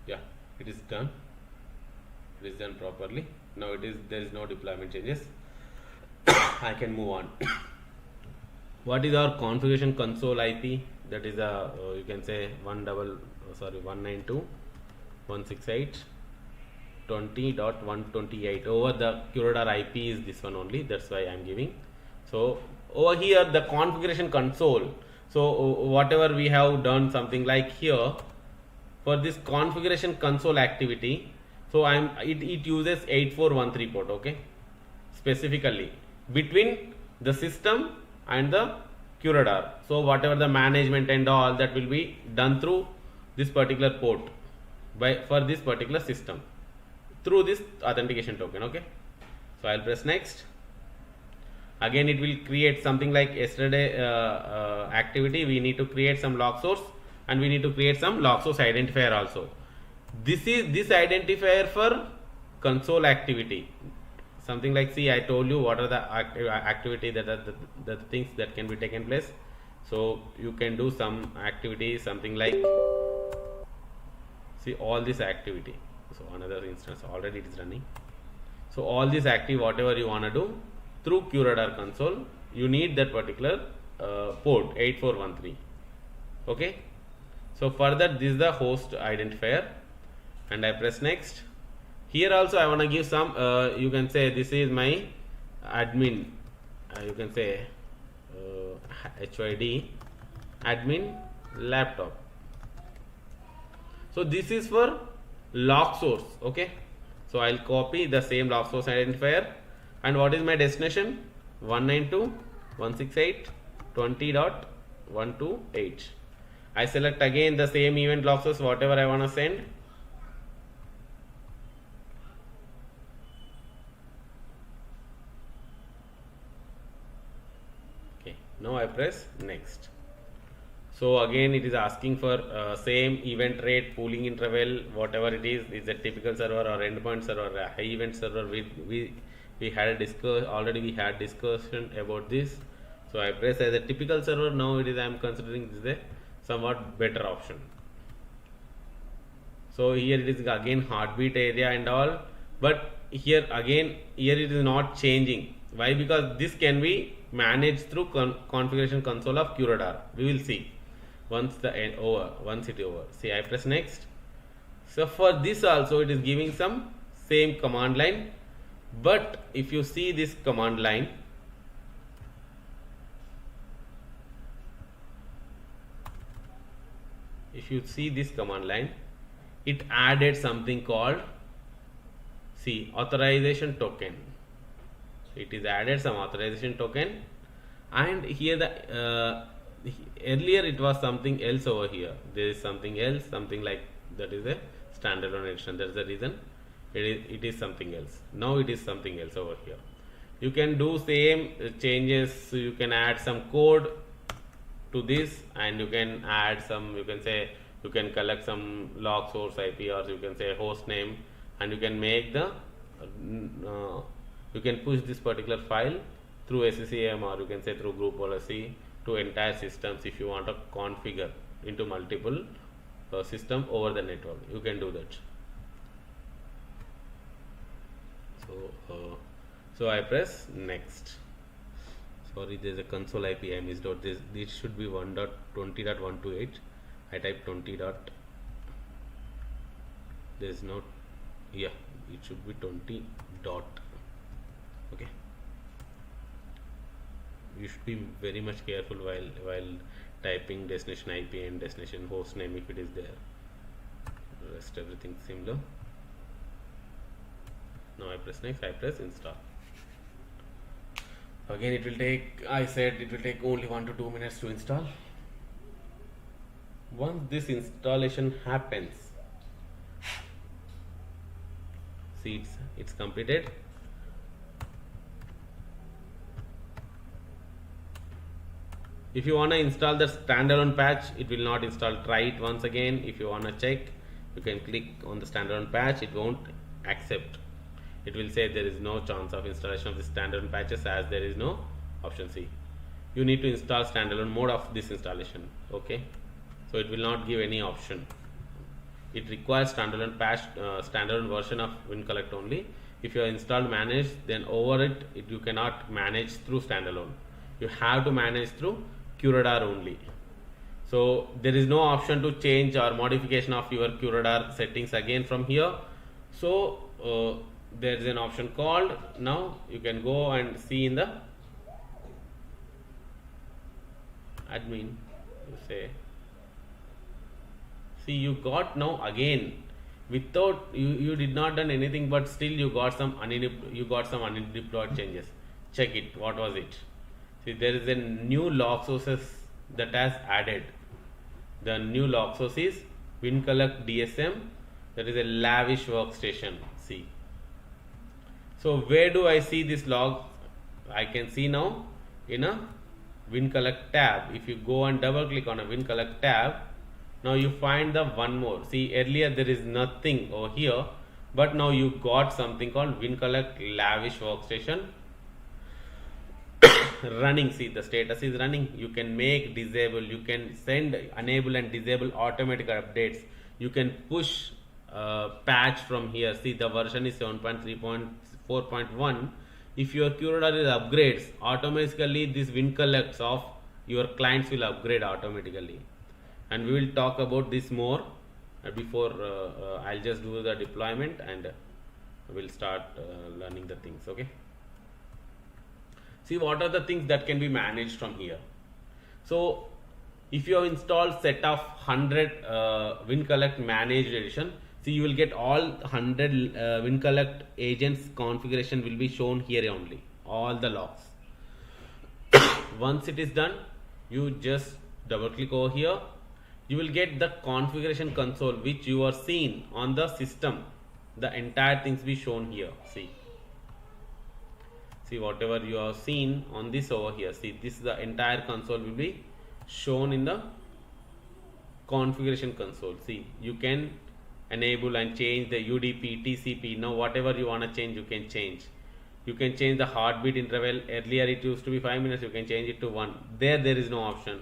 yeah, it is done. It is done properly. Now there is no deployment changes. I can move on. What is our configuration console IP? That is a you can say 192.168.20.128. Over the Curador IP is this one only. That's why I am giving. So over here the configuration console. So whatever we have done, something like here for this configuration console activity. So it uses 8413 port. Okay, specifically between the system and the Curador. So whatever the management and all, that will be done through this particular port for this particular system through this authentication token. Okay, so I'll press next. Again it will create something like yesterday activity. We need to create some log source and we need to create some log source identifier also. This is this identifier for console activity. Something like, see, I told you what are the activity that are the things that can be taken place. So you can do some activity, something like, see, all this activity. So another instance already it is running. So all this active whatever you want to do through Curador console, you need that particular port 8413. Okay, so further this is the host identifier and I press next. Here also I want to give some you can say this is my admin, you can say HYD admin laptop. So this is for log source. Okay, so I'll copy the same log source identifier. And what is my destination? 192.168.20.128. I select again the same event log source whatever I want to send. Okay, now I press next. So again it is asking for same event rate, pooling interval, whatever it is a typical server or endpoint server, a high event server. We had a discussion about this. So I press as a typical server. Now it is I am considering this is a somewhat better option. So here it is again heartbeat area and all, but here it is not changing. Why? Because this can be managed through configuration console of Curador. We will see once it over. See, I press next. So for this also it is giving some same command line. But if you see this command line, it added something called, see, authorization token. So it is added some authorization token, and here the earlier it was something else. Over here there is something else, something like that is a standalone edition. That's the reason it is something else. Now it is something else over here. You can do same changes. You can add some code to this and you can add some, you can say, you can collect some log source IP or you can say host name, and you can make the you can push this particular file through SCCM or you can say through group policy to entire systems. If you want to configure into multiple system over the network, you can do that. So I press next. Sorry, there is a console IP I missed out. This should be 1.20.128. I type 20. There is no, yeah, it should be 20 dot. Okay, you should be very much careful while typing destination IP and destination host name if it is there. Rest everything similar. Now I press next, I press install. Again it will take, I said it will take only 1 to 2 minutes to install. Once this installation happens, see it's completed. If you want to install the standalone patch, it will not install. Try it once again. If you want to check, you can click on the standalone patch. It won't accept. It will say there is no chance of installation of the standalone patches as there is no option C. You need to install standalone mode of this installation. Okay, so it will not give any option. It requires standalone patch, standalone version of WinCollect only. If you are installed manage, then over it you cannot manage through standalone. You have to manage through Curadar only. So there is no option to change or modification of your Curadar settings again from here. So there is an option called, now you can go and see in the admin, you say, see you got now again without you did not done anything, but still you got some undeployed changes. Check it, what was it? See, there is a new log sources that has added. The new log source is WinCollect DSM, that is a lavish workstation. See, so where do I see this log? I can see now in a WinCollect tab. If you go and double click on a WinCollect tab, now you find the one more. See, earlier there is nothing over here, but now you got something called WinCollect lavish workstation running. See, the status is running. You can make, disable, you can send, enable and disable automatic updates. You can push patch from here. See, the version is 7.3.4.1. if your Curadar is upgrades, automatically this WinCollects of your clients will upgrade automatically, and we will talk about this more before I'll just do the deployment and we'll start learning the things. Okay, see what are the things that can be managed from here. So if you have installed set of 100 WinCollect managed edition, see you will get all 100 WinCollect agents configuration will be shown here only, all the logs. Once it is done, you just double click over here, you will get the configuration console which you are seeing on the system. The entire things be shown here. See whatever you have seen on this over here, see this, the entire console will be shown in the configuration console. See, you can enable and change the UDP, TCP. Now whatever you want to change, you can change. You can change the heartbeat interval. Earlier it used to be 5 minutes, you can change it to 1. There is no option.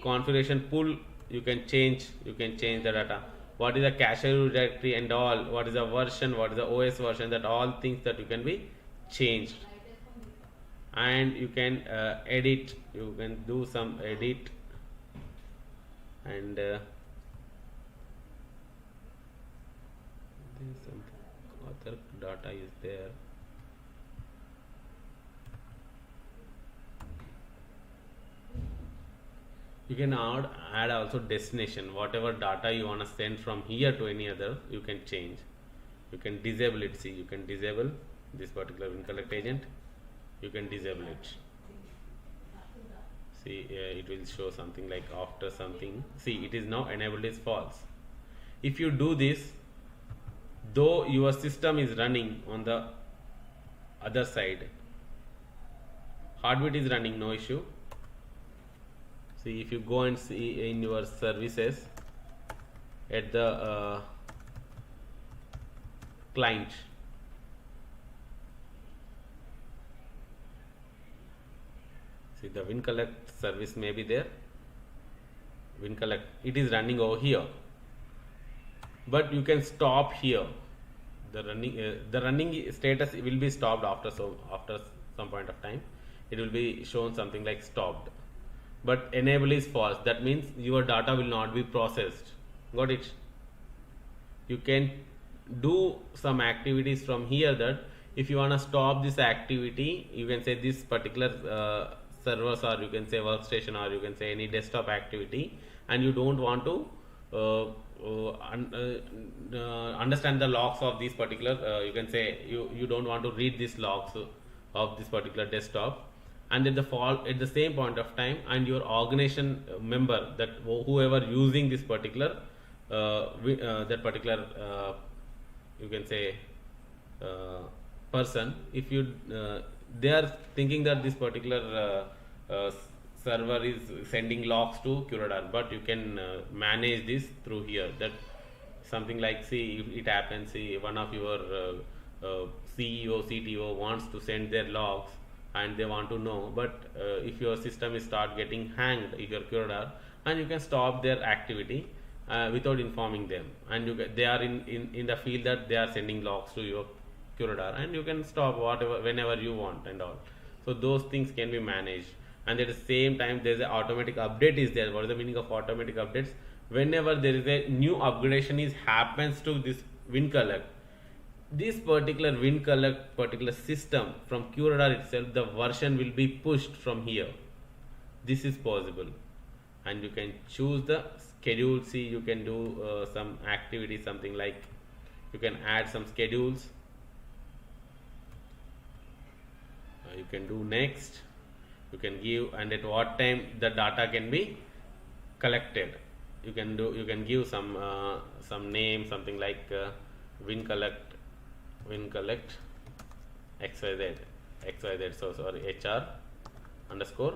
Configuration pool, you can change the data. What is the cache directory and all, what is the version, what is the OS version, that all things that you can be changed. And you can edit, you can do some edit, and there is something other data is there. You can add also destination. Whatever data you want to send from here to any other, you can change. You can disable it. See, you can disable this particular WinCollect agent. You can disable it. See, it will show something like after something. See, it is now enabled is false. If you do this, though your system is running on the other side, heartbeat is running, no issue. See, if you go and see in your services at the client, see the WinCollect service may be there. WinCollect, it is running over here, but you can stop here. The running status will be stopped after some point of time. It will be shown something like stopped, but enable is false. That means your data will not be processed. Got it? You can do some activities from here, that if you want to stop this activity, you can say this particular servers, or you can say workstation, or you can say any desktop activity, and you don't want to understand the logs of these particular, you can say you don't want to read these logs of this particular desktop, and at the same point of time, and your organization member, that whoever using this particular that particular you can say person, if you they are thinking that this particular server is sending logs to Curador, but you can manage this through here. That something like, see, if it happens, see, one of your CEO, CTO wants to send their logs and they want to know, but if your system is start getting hanged, if your Curador, and you can stop their activity without informing them, and they are in the field that they are sending logs to your Curador, and you can stop whatever whenever you want and all. So those things can be managed, and at the same time there is an automatic update is there. What is the meaning of automatic updates? Whenever there is a new upgradation is happens to this WinCollect, this particular WinCollect particular system from Curador itself, the version will be pushed from here. This is possible, and you can choose the schedule. See, you can do some activity, something like you can add some schedules. You can do next. You can give, and at what time the data can be collected. You can do. You can give some name, something like WinCollect XYZ. So sorry, HR underscore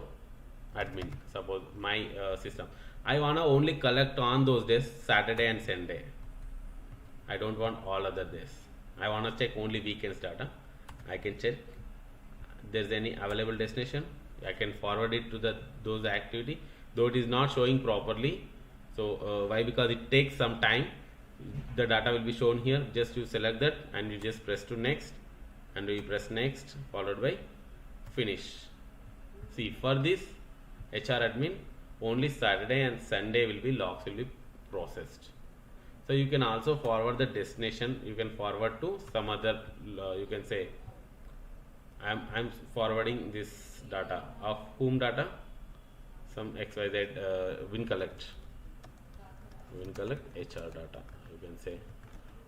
admin. Suppose my system, I wanna only collect on those days, Saturday and Sunday. I don't want all other days. I wanna check only weekends data. I can check there's any available destination. I can forward it to those activity, though it is not showing properly. So why? Because it takes some time. The data will be shown here. Just you select that and you just press to next, and you press next followed by finish. See, for this HR admin, only Saturday and Sunday will be logs will be processed. So you can also forward the destination. You can forward to some other you can say I'm forwarding this data of whom data, some XYZ WinCollect HR data. You can say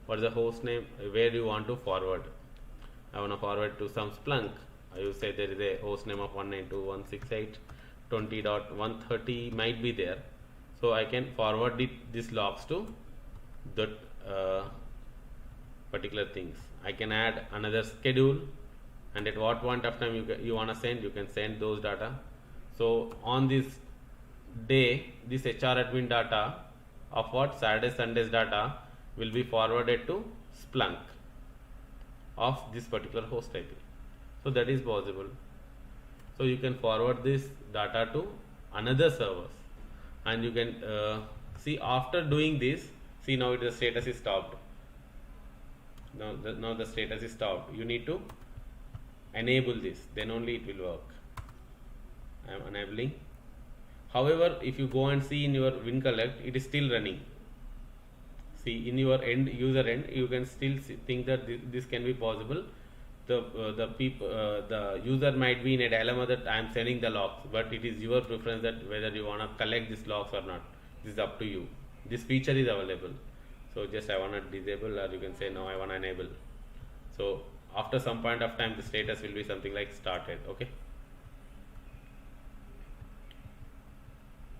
what is the host name, where do you want to forward. I want to forward to some Splunk. You say there is a host name of 192.168.20.130 might be there, so I can forward this logs to that particular things. I can add another schedule, and at what point of time you want to send, you can send those data. So on this day, this HR admin data of what Saturday Sunday's data will be forwarded to Splunk of this particular host IP. So that is possible. So you can forward this data to another servers, and you can see after doing this. See, now the status is stopped. Now the status is stopped. You need to enable this, then only it will work. I am enabling. However, if you go and see in your WinCollect, it is still running. See, in your user end, you can still think that this can be possible. The user might be in a dilemma that I am sending the logs, but it is your preference that whether you want to collect these logs or not. This is up to you. This feature is available. So just I want to disable, or you can say no, I want to enable. So after some point of time, the status will be something like started. Okay.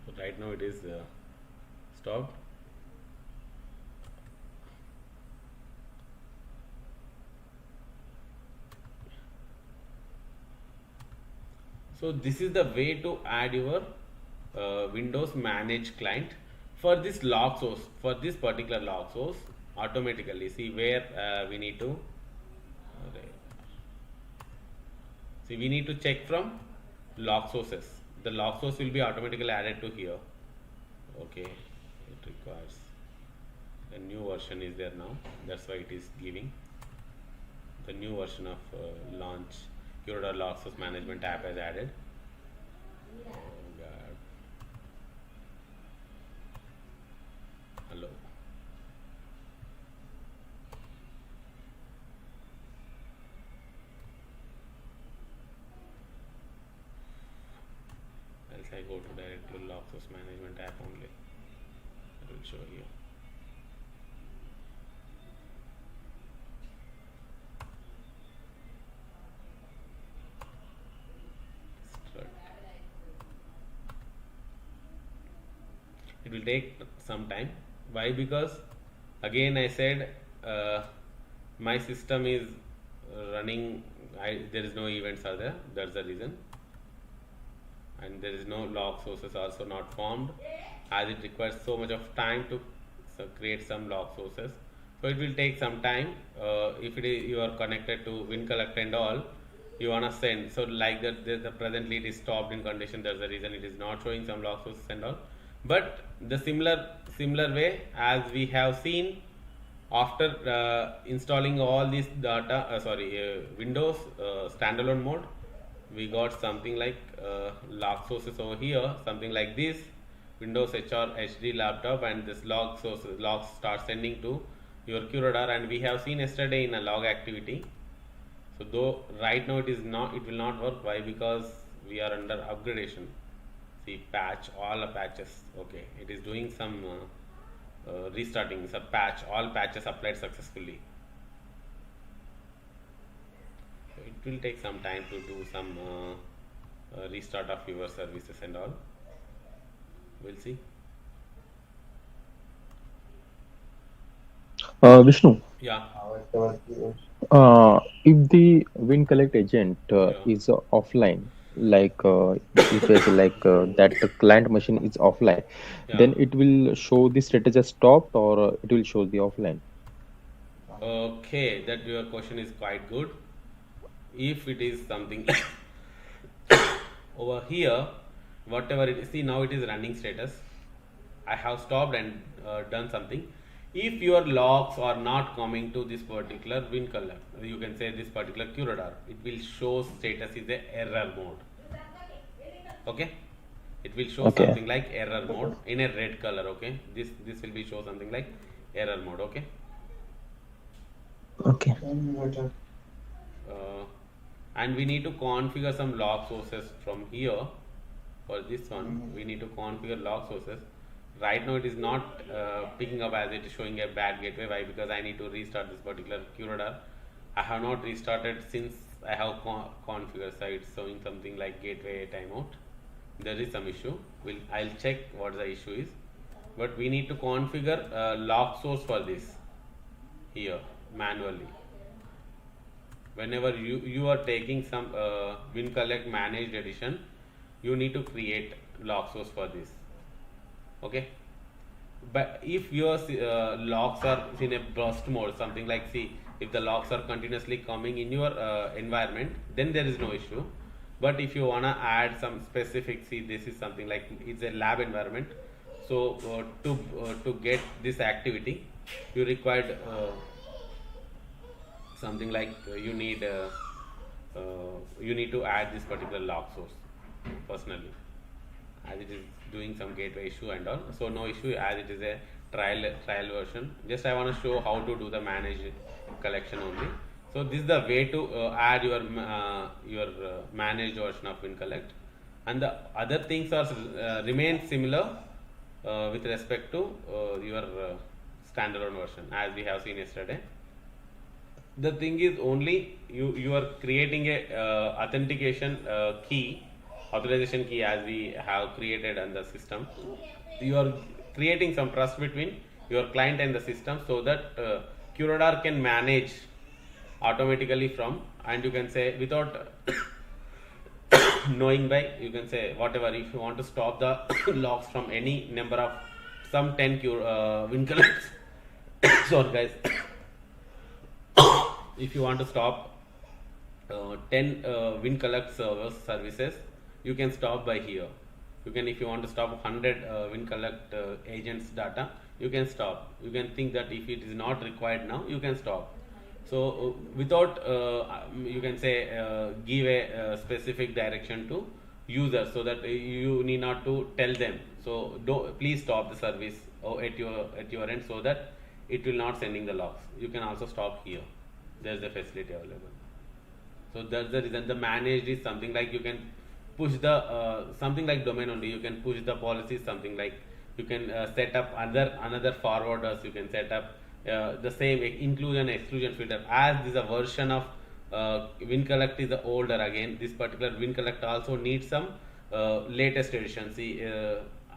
So right now it is stopped. So this is the way to add your Windows Manage client for this log source, for this particular log source automatically. See where we need to see, we need to check from log sources. The log source will be automatically added to here. Okay, it requires the new version is there now. That's why it is giving the new version of launch Curador log source management app has added. Oh God. Hello. to direct to log source management app only. It will show here. It will take some time. Why? Because again I said my system is running. There is no events are there. That's the reason, and there is no log sources also not formed, as it requires so much of time to create some log sources. So it will take some time. If it is you are connected to WinCollect and all, you wanna send. So like that, presently it is stopped in condition. That's the reason it is not showing some log sources and all. But the similar way as we have seen after installing all this Windows standalone mode, we got something like log sources over here, something like this Windows HR HD laptop, and this log start sending to your QRadar, and we have seen yesterday in a log activity. So though right now it will not work. Why? Because we are under upgradation. See, patch all the patches. Okay, it is doing some restarting. It's a patch, all patches applied successfully. So it will take some time to do some restart of your services and all. We'll see. Vishnu, Yeah. if the WinCollect agent Yeah. is offline, like if it's like that the client machine is offline, Yeah. then it will show the status as stopped, or it will show the offline. Okay, that your question is quite good. If it is something over here, whatever it is, see now it is running status. I have stopped and done something. If your logs are not coming to this particular WinCollect, you can say this particular QRadar, it will show status is a error mode. Okay, it will show Okay. something like error mode in a red color. Okay, this will be show something like error mode. Okay. Okay. And we need to configure some log sources from here. For this one, we need to configure log sources. Right now it is not picking up as it is showing a bad gateway. Why? Because I need to restart this particular QRadar. I have not restarted since I have configured, so it's showing something like gateway timeout. There is some issue. I'll check what the issue is. But we need to configure log source for this here manually. Whenever you are taking some WinCollect managed edition, you need to create log source for this. Okay, but if your logs are in a burst mode, something like, see, if the logs are continuously coming in your environment, then there is no issue. But if you wanna add some specific, see, this is something like it's a lab environment. So to get this activity, you required something like you need to add this particular log source personally, as it is doing some gateway issue and all. So no issue, as it is a trial version. Just I want to show how to do the managed collection only. So this is the way to add your managed version of WinCollect, and the other things are remain similar with respect to your standalone version, as we have seen yesterday. The thing is only you are creating a authentication key, authorization key, as we have created on the system. You are creating some trust between your client and the system, so that QRadar can manage automatically from, and you can say without knowing by, you can say whatever, if you want to stop the logs from any number of some 10 WinCollects sorry guys if you want to stop 10 WinCollect services, you can stop by here. You can, if you want to stop 100 WinCollect agents data, you can stop. You can think that if it is not required now, you can stop. So without you can say give a specific direction to user, so that you need not to tell them, so please stop the service at your end, so that it will not sending the logs. You can also stop here. There's a facility available. So that's the reason the managed is something like you can push the something like domain only. You can push the policies, something like you can set up another forwarders. You can set up the same inclusion exclusion filter. As this is a version of WinCollect is the older, again this particular WinCollect also needs some latest edition. See,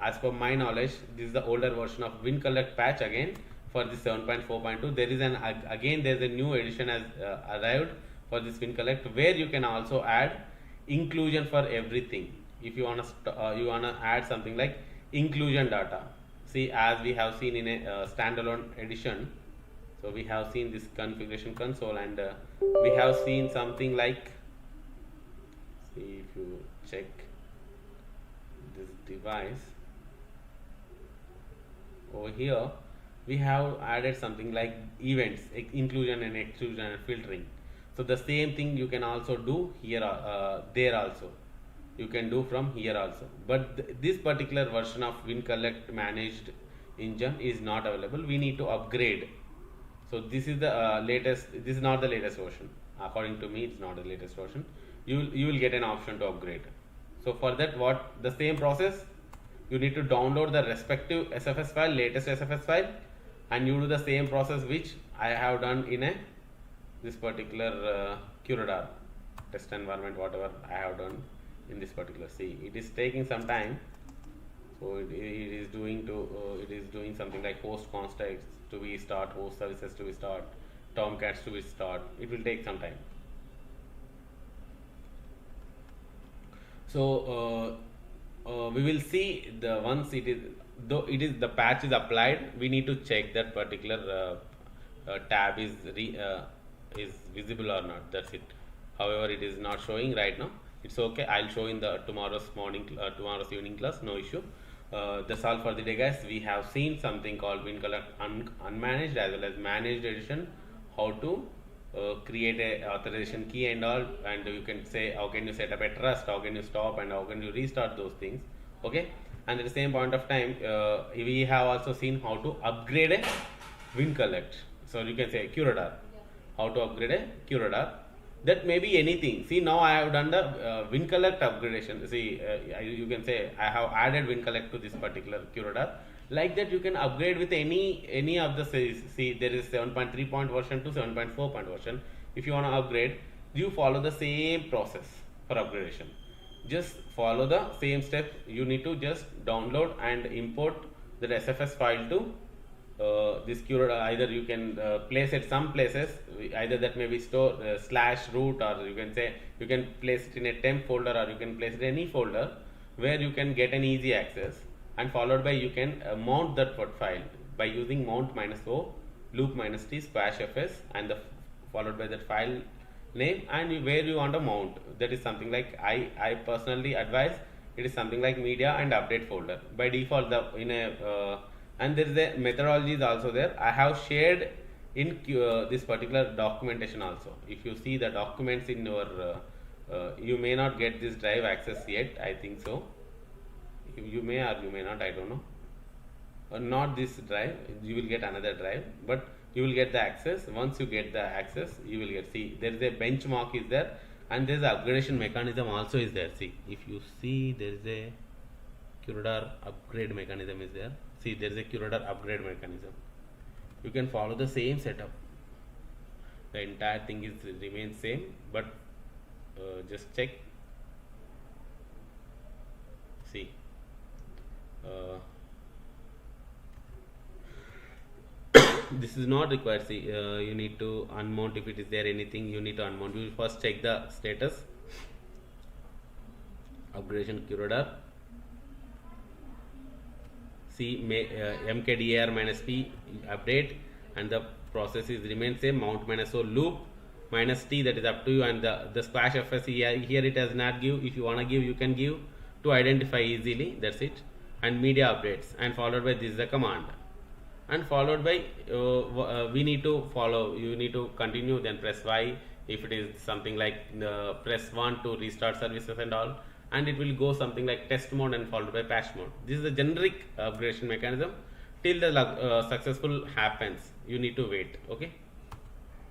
as per my knowledge, this is the older version of WinCollect patch again for this 7.4.2. There is again there is a new edition has arrived for this WinCollect, where you can also add inclusion for everything. If you wanna add something like inclusion data, see, as we have seen in a standalone edition. So we have seen this configuration console, and we have seen something like, see if you check this device over here, we have added something like events, inclusion and exclusion and filtering. So the same thing you can also do here, there also you can do from here also, but this particular version of WinCollect managed engine is not available. We need to upgrade. So this is the latest. This is not the latest version. According to me, it's not the latest version. You will get an option to upgrade. So for that, what the same process, you need to download the respective SFS file, latest SFS file, and you do the same process which I have done in a this particular Curadar test environment, whatever I have done in this particular. See, it is taking some time. So it is doing something like host constructs to be start, host services to be start, Tomcats to be start. It will take some time. So we will see the once it is, though it is the patch is applied, we need to check that particular tab is visible or not. That's it. However, it is not showing right now. It's okay. I'll show in the tomorrow's evening class. No issue. That's all for the day, guys. We have seen something called WinCollect unmanaged as well as managed edition. How to create a authorization key and all, and you can say how can you set up a trust, how can you stop, and how can you restart those things. Okay. And at the same point of time, we have also seen how to upgrade a WinCollect. So you can say Curadar. How to upgrade a Curadar. That may be anything. See, now I have done the WinCollect upgradation. See, you can say I have added WinCollect to this particular Curadar. Like that, you can upgrade with any of the series. See, there is 7.3 point version to 7.4 point version. If you want to upgrade, you follow the same process for upgradation. Just follow the same steps. You need to just download and import the SFS file to this Curadar. Either you can place it some places, either that may be store /root, or you can say you can place it in a temp folder, or you can place it in any folder where you can get an easy access, and followed by you can mount that file by using mount -o loop -t /fs, and followed by that file name, and where you want to mount. That is something like I personally advise it is something like media and update folder. By default, and there is a methodology is also there. I have shared in this particular documentation also. If you see the documents in your you may not get this drive access yet. I think so. You may or you may not. I don't know. Or not this drive. You will get another drive, but you will get the access. Once you get the access, you will get. See, there is a benchmark is there, and there is a upgradation mechanism also is there. See, if you see, there is a Curadar upgrade mechanism is there. See, there is a Curadar upgrade mechanism. You can follow the same setup. The entire thing remains same, but just check. See, this is not required. See, you need to unmount. If it is there anything, you need to unmount. You will first check the status. Upgradation Curadar. See, mkdir -p update, and the process is remains same. Mount -o loop -t, that is up to you, and the /fs here it has not give. If you want to give, you can give to identify easily. That's it. And media updates, and followed by this is the command, and followed by we need to follow. You need to continue, then press Y. If it is something like press 1 to restart services and all, and it will go something like test mode and followed by patch mode. This is the generic upgradation mechanism. Till the successful happens, you need to wait. Okay,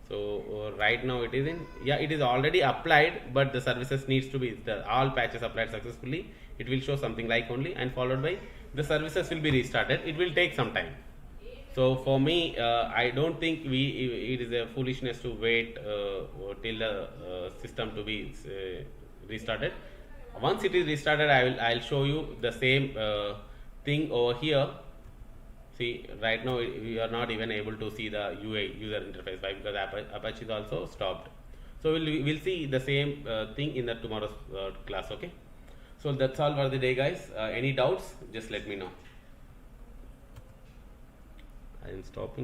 so So right now it is in, yeah, it is already applied, but the services needs to be all patches applied successfully. It will show something like only, and followed by the services will be restarted. It will take some time. So for me, I don't think it is a foolishness to wait till the system to be restarted. Once it is restarted, I'll show you the same thing over here. See, right now we are not even able to see the UI user interface. Why? Because Apache is also stopped. So we'll see the same thing in the tomorrow's class. Okay. So that's all for the day, guys. Any doubts? Just let me know. I am stopping.